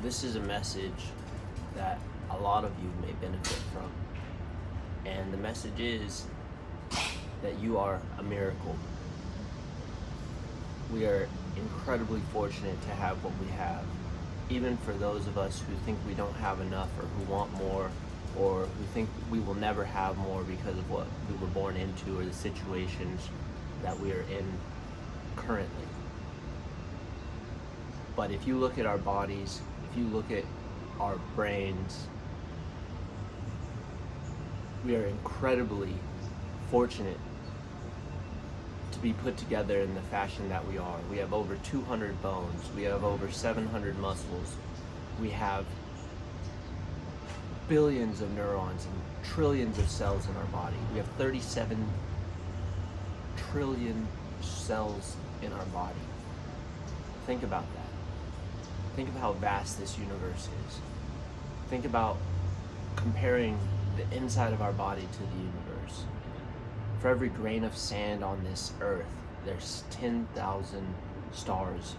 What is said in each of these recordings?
This is a message that a lot of you may benefit from. And the message is that you are a miracle. We are incredibly fortunate to have what we have. Even for those of us who think we don't have enough, or who want more, or who think we will never have more because of what we were born into or the situations that we are in currently. But if you look at our bodies, if you look at our brains, we are incredibly fortunate to be put together in the fashion that we are. We have over 200 bones. We have over 700 muscles. We have billions of neurons and trillions of cells in our body. We have 37 trillion cells in our body. Think about that. Think of how vast this universe is. Think about comparing the inside of our body to the universe. For every grain of sand on this earth, there's 10,000 stars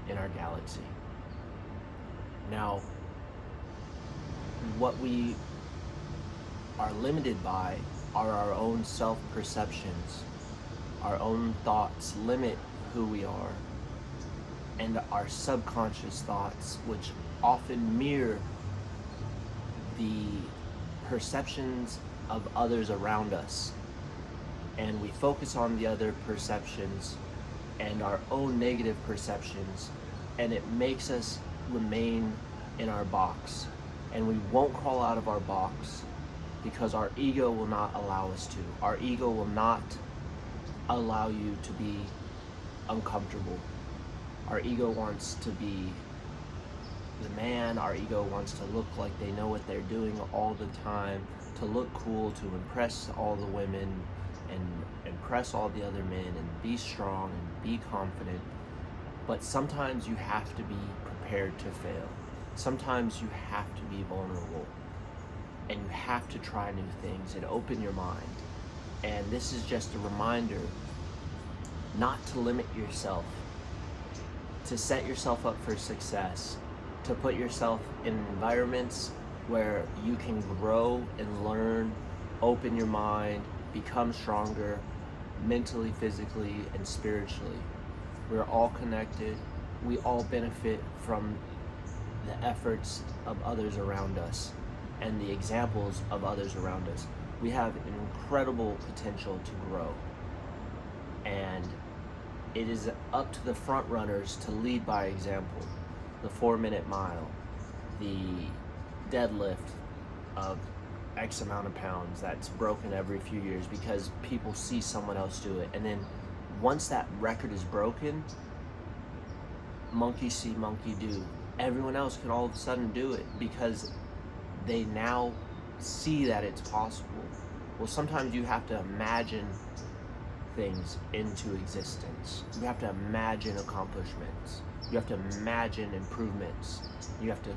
in our galaxy. Now, what we are limited by are our own self-perceptions. Our own thoughts limit who we are, and our subconscious thoughts, which often mirror the perceptions of others around us. And we focus on the other perceptions and our own negative perceptions, and it makes us remain in our box. And we won't crawl out of our box because our ego will not allow us to. Our ego will not allow you to be uncomfortable. Our ego wants to be the man. Our ego wants to look like they know what they're doing all the time, to look cool, to impress all the women and impress all the other men, and be strong and be confident. But sometimes you have to be prepared to fail. Sometimes you have to be vulnerable, and you have to try new things and open your mind. And this is just a reminder not to limit yourself, to set yourself up for success, to put yourself in environments where you can grow and learn, open your mind, become stronger mentally, physically, and spiritually. We're all connected. We all benefit from the efforts of others around us and the examples of others around us. We have an incredible potential to grow, and it is up to the front runners to lead by example. The 4-minute mile, the deadlift of X amount of pounds that's broken every few years because people see someone else do it. And then once that record is broken, monkey see, monkey do. Everyone else can all of a sudden do it because they now see that it's possible. Well, sometimes you have to imagine things into existence. You have to imagine accomplishments. You have to imagine improvements. You have to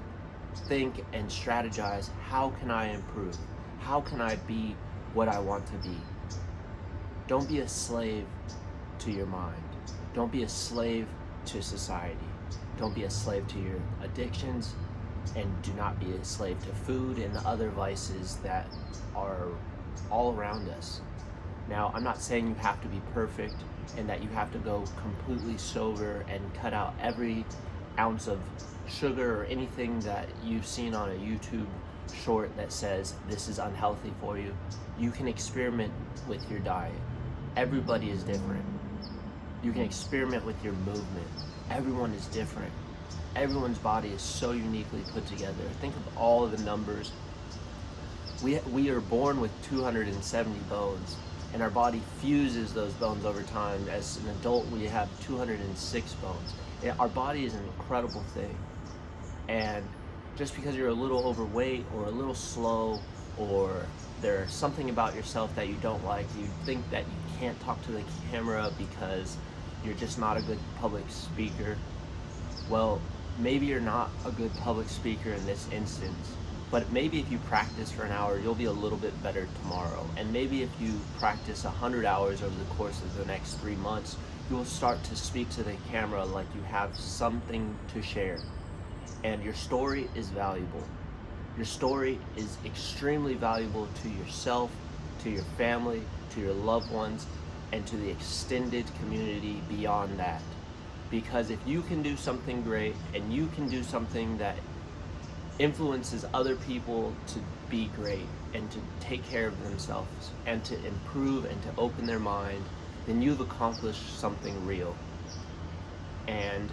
think and strategize, how can I improve? How can I be what I want to be? Don't be a slave to your mind. Don't be a slave to society. Don't be a slave to your addictions, and do not be a slave to food and other vices that are all around us. Now, I'm not saying you have to be perfect and that you have to go completely sober and cut out every ounce of sugar or anything that you've seen on a YouTube short that says this is unhealthy for you. You can experiment with your diet. Everybody is different. You can experiment with your movement. Everyone is different. Everyone's body is so uniquely put together. Think of all of the numbers. We are born with 270 bones, and our body fuses those bones over time. As an adult, we have 206 bones. Our body is an incredible thing. And just because you're a little overweight or a little slow, or there's something about yourself that you don't like, you think that you can't talk to the camera because you're just not a good public speaker. Well, maybe you're not a good public speaker in this instance, but maybe if you practice for an hour, you'll be a little bit better tomorrow. And maybe if you practice 100 hours over the course of the next 3 months, you will start to speak to the camera like you have something to share. And your story is valuable. Your story is extremely valuable to yourself, to your family, to your loved ones, and to the extended community beyond that. Because if you can do something great and you can do something that influences other people to be great and to take care of themselves and to improve and to open their mind, then you've accomplished something real. And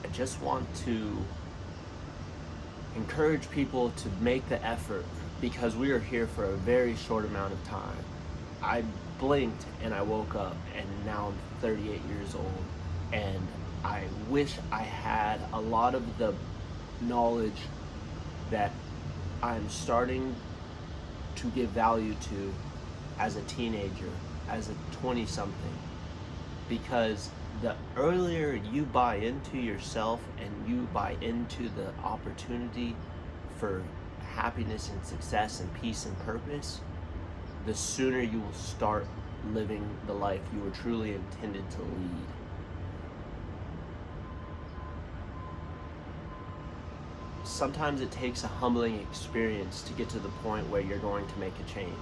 I just want to encourage people to make the effort, because we are here for a very short amount of time. I blinked and I woke up, and now I'm 38 years old, and I wish I had a lot of the knowledge that I'm starting to give value to as a teenager, as a 20-something, because the earlier you buy into yourself and you buy into the opportunity for happiness and success and peace and purpose, the sooner you will start living the life you were truly intended to lead. Sometimes it takes a humbling experience to get to the point where you're going to make a change.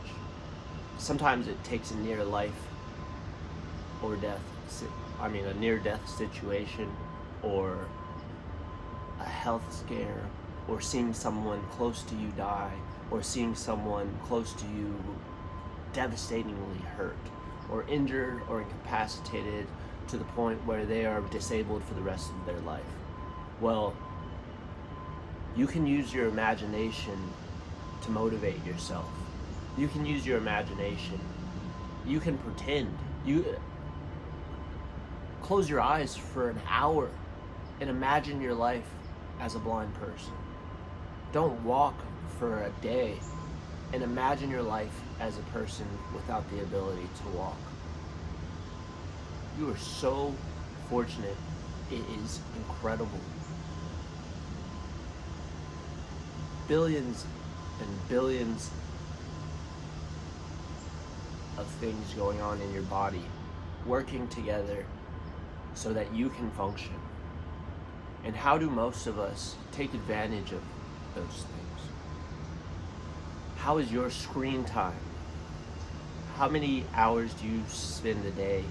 Sometimes it takes a near life or death, a near-death situation, or a health scare, or seeing someone close to you die, or seeing someone close to you devastatingly hurt, or injured, or incapacitated to the point where they are disabled for the rest of their life. Well, you can use your imagination to motivate yourself. You can use your imagination. You can pretend. You close your eyes for an hour and imagine your life as a blind person. Don't walk for a day and imagine your life as a person without the ability to walk. You are so fortunate. It is incredible. Billions and billions of things going on in your body working together so that you can function. And how do most of us take advantage of those things? How is your screen time? How many hours do you spend a day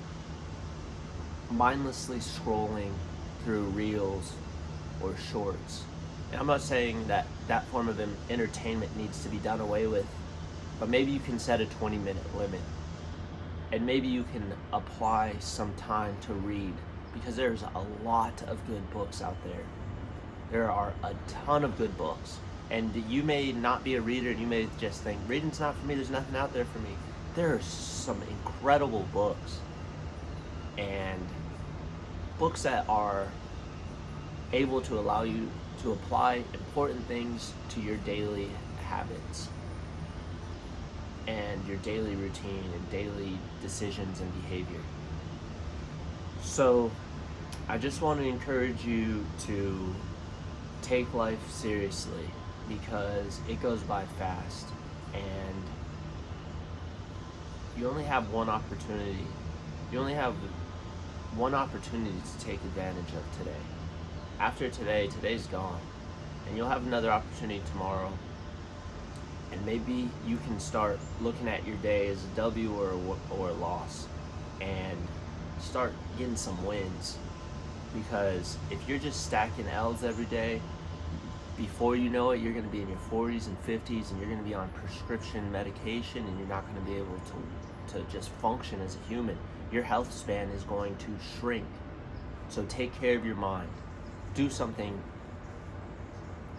mindlessly scrolling through reels or shorts? And I'm not saying that that form of entertainment needs to be done away with, but maybe you can set a 20-minute limit. And maybe you can apply some time to read, because there's a lot of good books out there. There are a ton of good books. And you may not be a reader, and you may just think, reading's not for me, there's nothing out there for me. There are some incredible books, and books that are able to allow you to apply important things to your daily habits and your daily routine and daily decisions and behavior. So I just want to encourage you to take life seriously, because it goes by fast, and you only have one opportunity. You only have one opportunity to take advantage of today. After today, today's gone, and you'll have another opportunity tomorrow. And maybe you can start looking at your day as a W or a loss, and start getting some wins. Because if you're just stacking L's every day, before you know it, you're going to be in your 40s and 50s, and you're going to be on prescription medication, and you're not going to be able to just function as a human. Your health span is going to shrink. So take care of your mind. Do something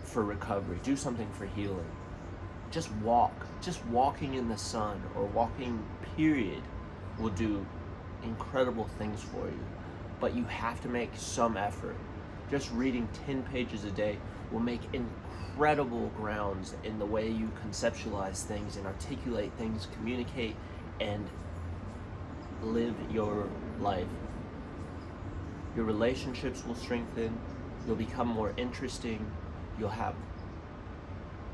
for recovery. Do something for healing. Just walk. Just walking in the sun, or walking period, will do incredible things for you. But you have to make some effort. Just reading 10 pages a day will make incredible grounds in the way you conceptualize things and articulate things, communicate, and live your life. Your relationships will strengthen. You'll become more interesting. You'll have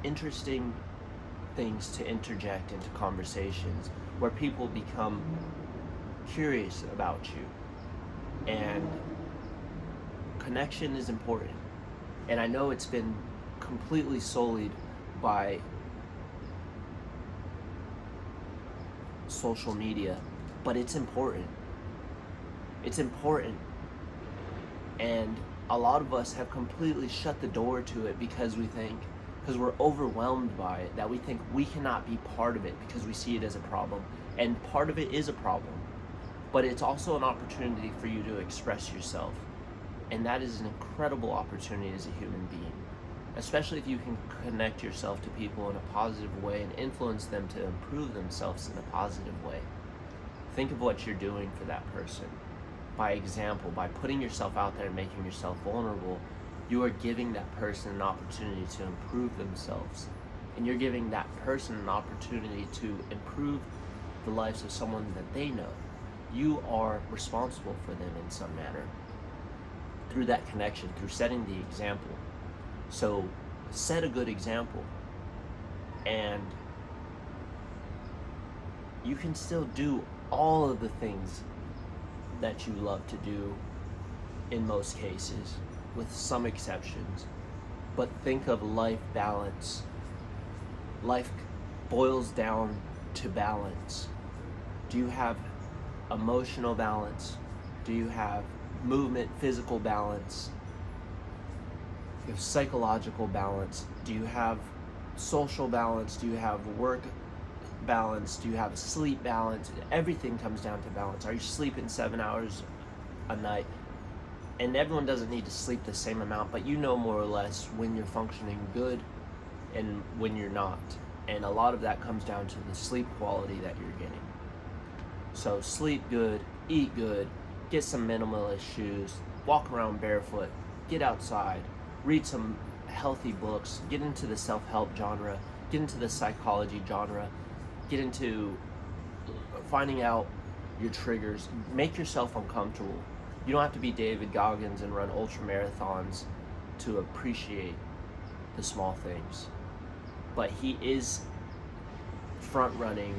interesting things to interject into conversations where people become curious about you. And connection is important. And I know it's been completely sullied by social media, but it's important. It's important. And a lot of us have completely shut the door to it because because we're overwhelmed by it, that we think we cannot be part of it because we see it as a problem. And part of it is a problem, but it's also an opportunity for you to express yourself. And that is an incredible opportunity as a human being, especially if you can connect yourself to people in a positive way and influence them to improve themselves in a positive way. Think of what you're doing for that person. By example, by putting yourself out there and making yourself vulnerable, you are giving that person an opportunity to improve themselves. And you're giving that person an opportunity to improve the lives of someone that they know. You are responsible for them in some manner through that connection, through setting the example. So set a good example, and you can still do all of the things that you love to do in most cases, with some exceptions. But think of life balance. Life boils down to balance. Do you have emotional balance? Do you have movement, physical balance? Do you have psychological balance? Do you have social balance? Do you have work balance? Do you have sleep balance? Everything comes down to balance. Are you sleeping 7 hours a night? And everyone doesn't need to sleep the same amount, but you know more or less when you're functioning good and when you're not. And a lot of that comes down to the sleep quality that you're getting. So sleep good, eat good, get some minimalist shoes, walk around barefoot, get outside, read some healthy books, get into the self-help genre, get into the psychology genre, get into finding out your triggers, make yourself uncomfortable. You don't have to be David Goggins and run ultra marathons to appreciate the small things. But he is front running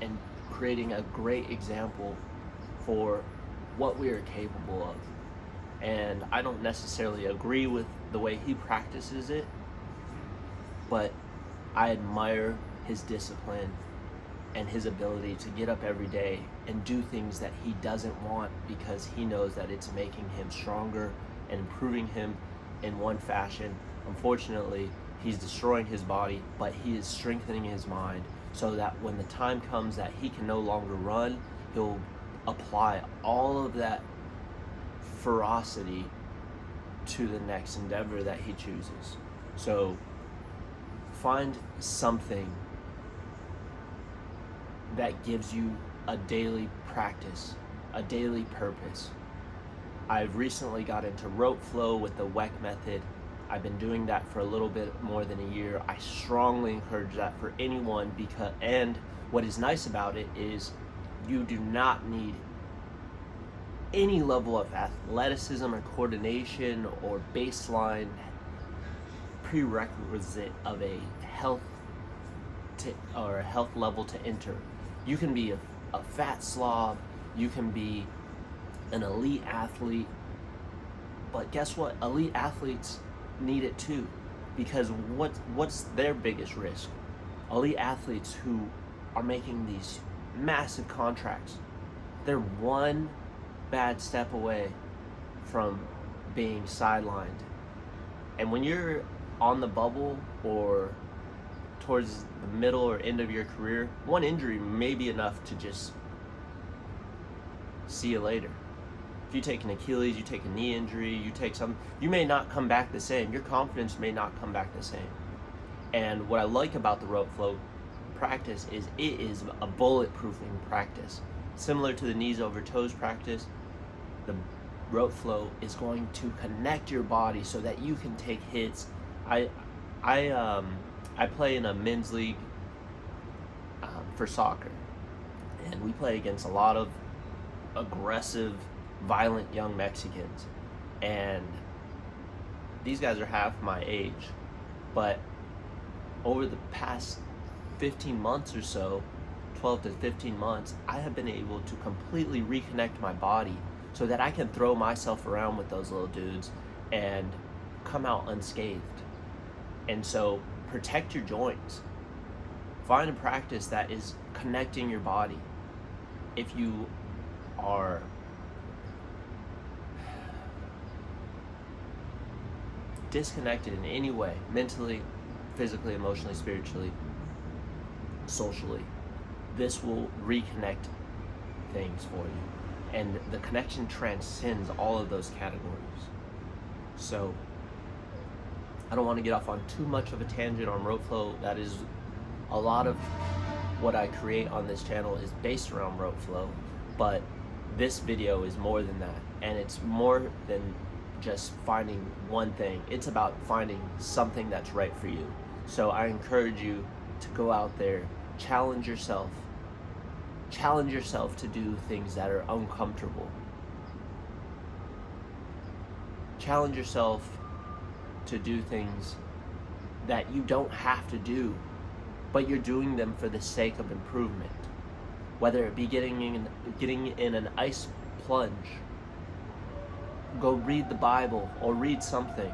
and creating a great example for what we are capable of. And I don't necessarily agree with the way he practices it, but I admire his discipline and his ability to get up every day and do things that he doesn't want because he knows that it's making him stronger and improving him in one fashion. Unfortunately, he's destroying his body, but he is strengthening his mind so that when the time comes that he can no longer run, he'll apply all of that ferocity to the next endeavor that he chooses. So find something that gives you a daily practice, a daily purpose. I've recently got into rope flow with the WEC method. I've been doing that for a little bit more than a year. I strongly encourage that for anyone and what is nice about it is you do not need any level of athleticism or coordination or baseline prerequisite of a health level to enter. You can be a fat slob, you can be an elite athlete, but guess what? Elite athletes need it too, because what's their biggest risk? Elite athletes who are making these massive contracts, they're one bad step away from being sidelined. And when you're on the bubble or towards the middle or end of your career, one injury may be enough to just see you later. If you take an Achilles, you take a knee injury, you may not come back the same. Your confidence may not come back the same. And what I like about the rope flow practice is it is a bulletproofing practice. Similar to the knees over toes practice, the rope flow is going to connect your body so that you can take hits. I play in a men's league for soccer, and we play against a lot of aggressive, violent young Mexicans, and these guys are half my age, but over the past 15 months or so, 12 to 15 months, I have been able to completely reconnect my body so that I can throw myself around with those little dudes and come out unscathed. And so protect your joints. Find a practice that is connecting your body. If you are disconnected in any way, mentally, physically, emotionally, spiritually, socially, this will reconnect things for you. And the connection transcends all of those categories. So I don't want to get off on too much of a tangent on rope flow. That is a lot of what I create on this channel is based around rope flow, but this video is more than that, and it's more than just finding one thing. It's about finding something that's right for you. So I encourage you to go out there, challenge yourself to do things that are uncomfortable. Challenge yourself to do things that you don't have to do, but you're doing them for the sake of improvement. Whether it be getting in an ice plunge, go read the Bible or read something.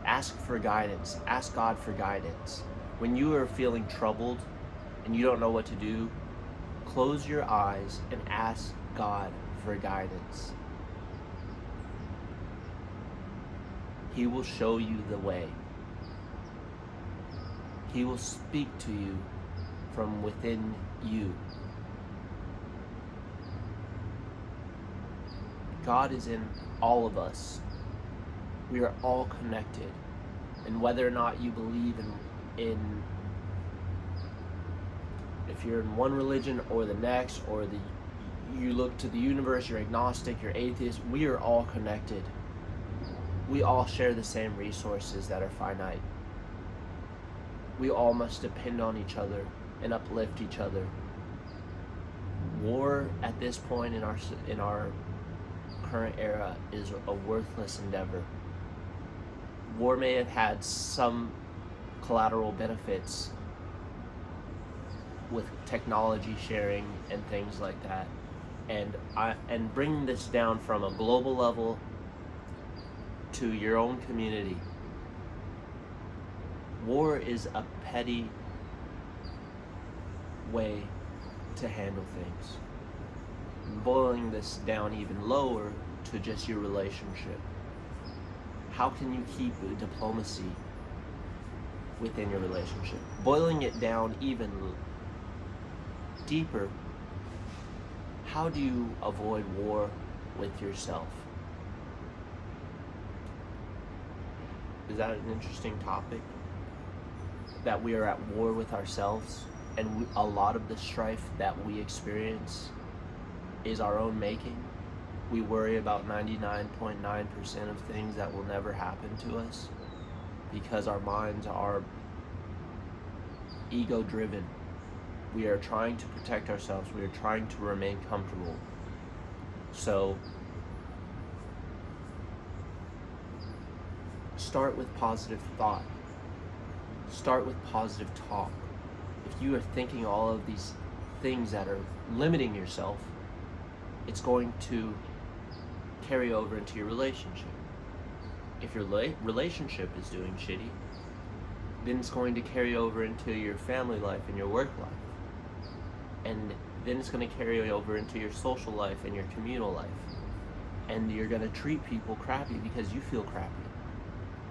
Ask for guidance. Ask God for guidance. When you are feeling troubled and you don't know what to do, close your eyes and ask God for guidance. He will show you the way. He will speak to you from within you. God is in all of us. We are all connected. And whether or not you believe in if you're in one religion or the next, or you look to the universe, you're agnostic, you're atheist, we are all connected. We all share the same resources that are finite. We all must depend on each other and uplift each other. War at this point in our current era is a worthless endeavor. War may have had some collateral benefits with technology sharing and things like that, and bringing this down from a global level to your own community. War is a petty way to handle things. Boiling this down even lower to just your relationship. How can you keep diplomacy within your relationship? Boiling it down even deeper, how do you avoid war with yourself? Is that an interesting topic? That we are at war with ourselves, and a lot of the strife that we experience is our own making. We worry about 99.9% of things that will never happen to us because our minds are ego-driven. We are trying to protect ourselves. We are trying to remain comfortable. So start with positive thought. Start with positive talk. If you are thinking all of these things that are limiting yourself, it's going to carry over into your relationship. If your relationship is doing shitty, then it's going to carry over into your family life and your work life. And then it's going to carry over into your social life and your communal life. And you're going to treat people crappy because you feel crappy.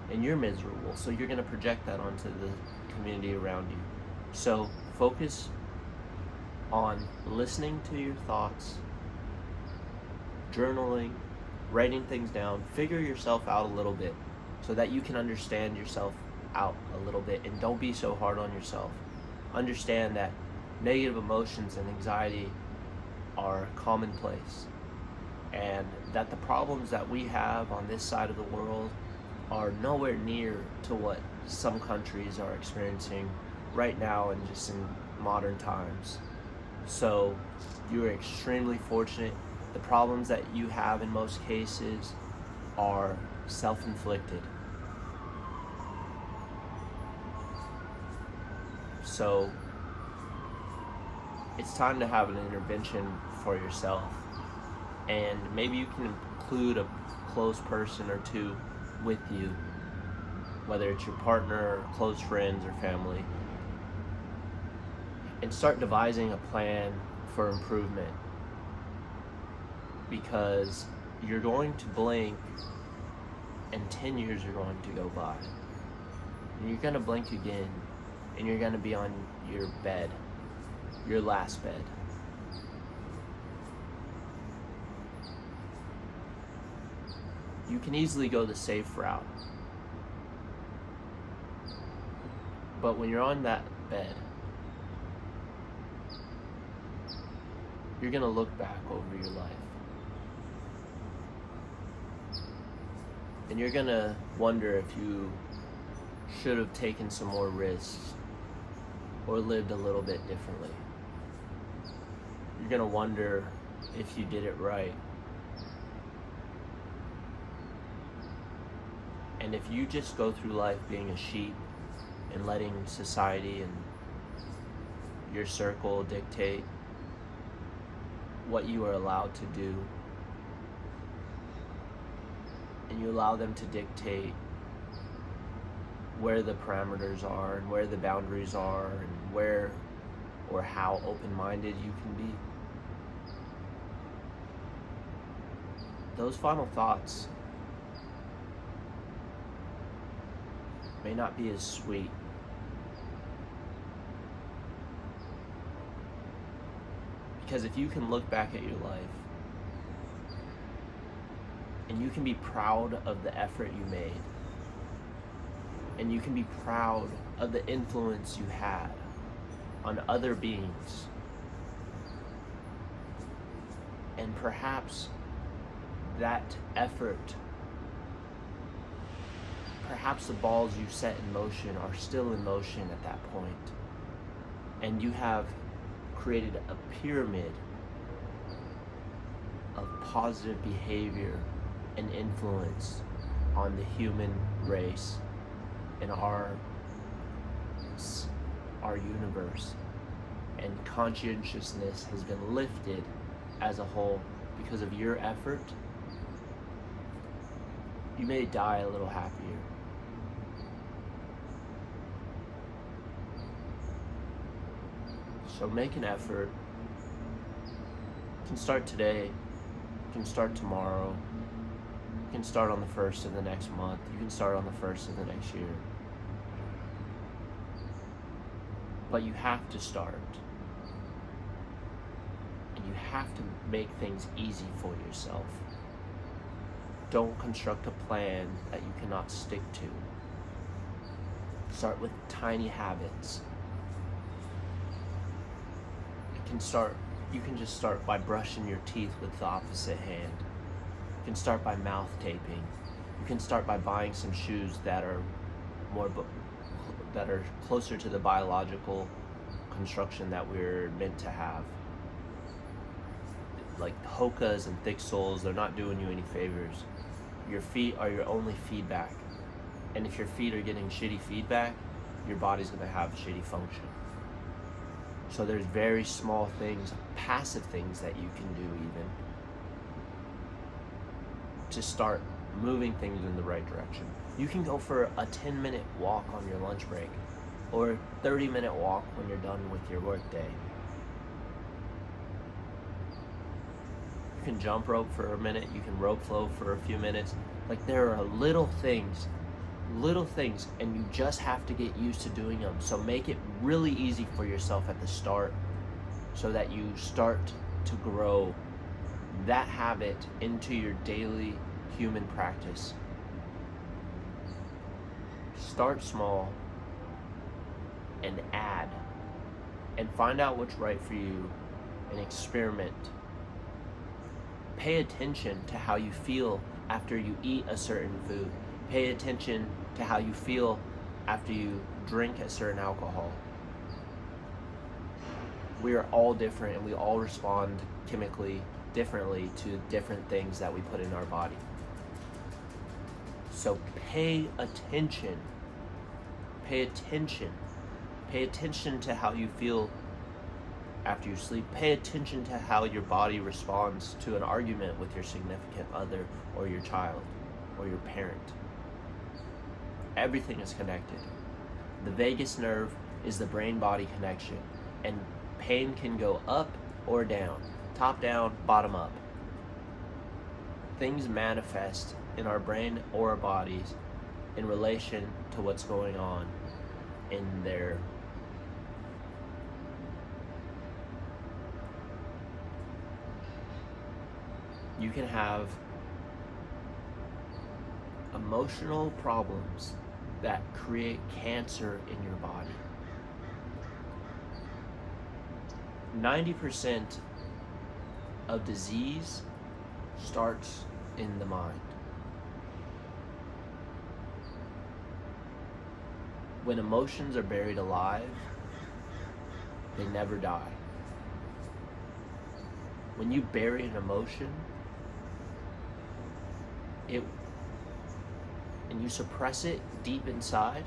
And you're miserable, so you're going to project that onto the community around you. So focus on listening to your thoughts, journaling, writing things down. Figure yourself out a little bit so that you can understand yourself out a little bit, and don't be so hard on yourself. Understand that negative emotions and anxiety are commonplace, and that the problems that we have on this side of the world are nowhere near to what some countries are experiencing right now and just in modern times. So you are extremely fortunate. The problems that you have in most cases are self-inflicted. So it's time to have an intervention for yourself. And maybe you can include a close person or two with you whether it's your partner, or close friends, or family, and start devising a plan for improvement, because you're going to blink and 10 years are going to go by, and you're going to blink again, and you're going to be on your bed, your last bed. You can easily go the safe route, but when you're on that bed, you're going to look back over your life, and you're going to wonder if you should have taken some more risks or lived a little bit differently. You're going to wonder if you did it right. And if you just go through life being a sheep and letting society and your circle dictate what you are allowed to do, and you allow them to dictate where the parameters are and where the boundaries are and where or how open-minded you can be, those final thoughts may not be as sweet. Because if you can look back at your life and you can be proud of the effort you made, and you can be proud of the influence you had on other beings, and perhaps that effort, perhaps the balls you set in motion are still in motion at that point, and you have created a pyramid of positive behavior and influence on the human race in our universe, and conscientiousness has been lifted as a whole because of your effort, you may die a little happier. So make an effort. You can start today, you can start tomorrow, you can start on the 1st of the next month, you can start on the 1st of the next year. But you have to start. And you have to make things easy for yourself. Don't construct a plan that you cannot stick to. Start with tiny habits. You can just start by brushing your teeth with the opposite hand. You can start by mouth taping. You can start by buying some shoes that are closer to the biological construction that we're meant to have. Like Hokas and thick soles, they're not doing you any favors. Your feet are your only feedback. And if your feet are getting shitty feedback, your body's gonna have shitty function. So there's very small things, passive things that you can do even to start moving things in the right direction. You can go for a 10-minute walk on your lunch break, or a 30-minute walk when you're done with your work day. You can jump rope for a minute, you can rope flow for a few minutes. Like, there are little things, and you just have to get used to doing them. So make it really easy for yourself at the start so that you start to grow that habit into your daily human practice. Start small and add, and find out what's right for you and experiment. Pay attention to how you feel after you eat a certain food. Pay attention to how you feel after you drink a certain alcohol. We are all different, and we all respond chemically differently to different things that we put in our body. So pay attention. Pay attention. Pay attention to how you feel after you sleep. Pay attention to how your body responds to an argument with your significant other or your child or your parent. Everything is connected. The vagus nerve is the brain-body connection, and pain can go up or down, top down, bottom up. Things manifest in our brain or our bodies in relation to what's going on in there. You can have emotional problems that create cancer in your body. 90% of disease starts in the mind. When emotions are buried alive, they never die. When you bury an emotion, and you suppress it deep inside,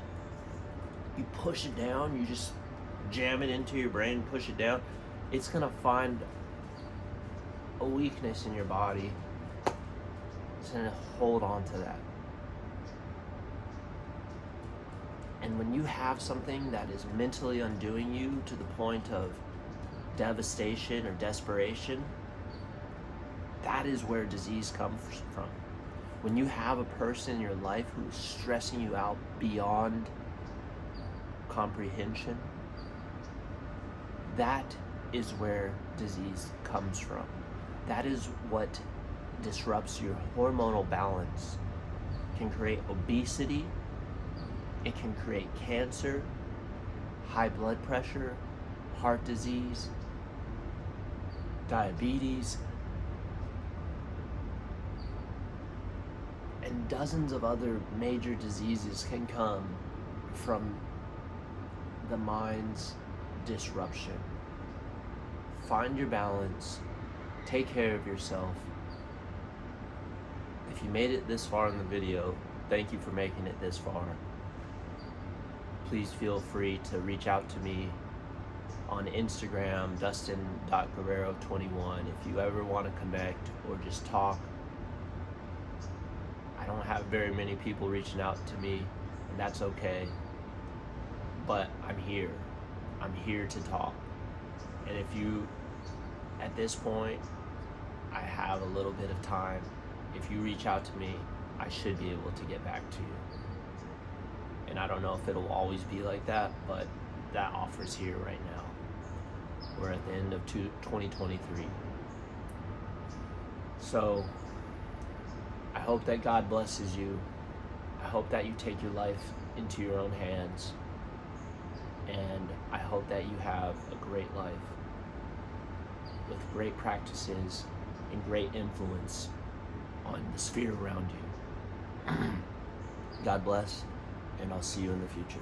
you push it down, you just jam it into your brain, push it down, it's gonna find a weakness in your body. It's gonna hold on to that. And when you have something that is mentally undoing you to the point of devastation or desperation, that is where disease comes from. When you have a person in your life who's stressing you out beyond comprehension, that is where disease comes from. That is what disrupts your hormonal balance. It can create obesity, it can create cancer, high blood pressure, heart disease, diabetes, and dozens of other major diseases can come from the mind's disruption. Find your balance, take care of yourself. If you made it this far in the video, thank you for making it this far. Please feel free to reach out to me on Instagram, Dustin.Guerrero21. If you ever want to connect or just talk. I don't have very many people reaching out to me, and that's okay. But I'm here. I'm here to talk. And if you, at this point, I have a little bit of time. If you reach out to me, I should be able to get back to you. And I don't know if it'll always be like that, but that offer's here right now. We're at the end of 2023. So, I hope that God blesses you. I hope that you take your life into your own hands. And I hope that you have a great life with great practices and great influence on the sphere around you. God bless, and I'll see you in the future.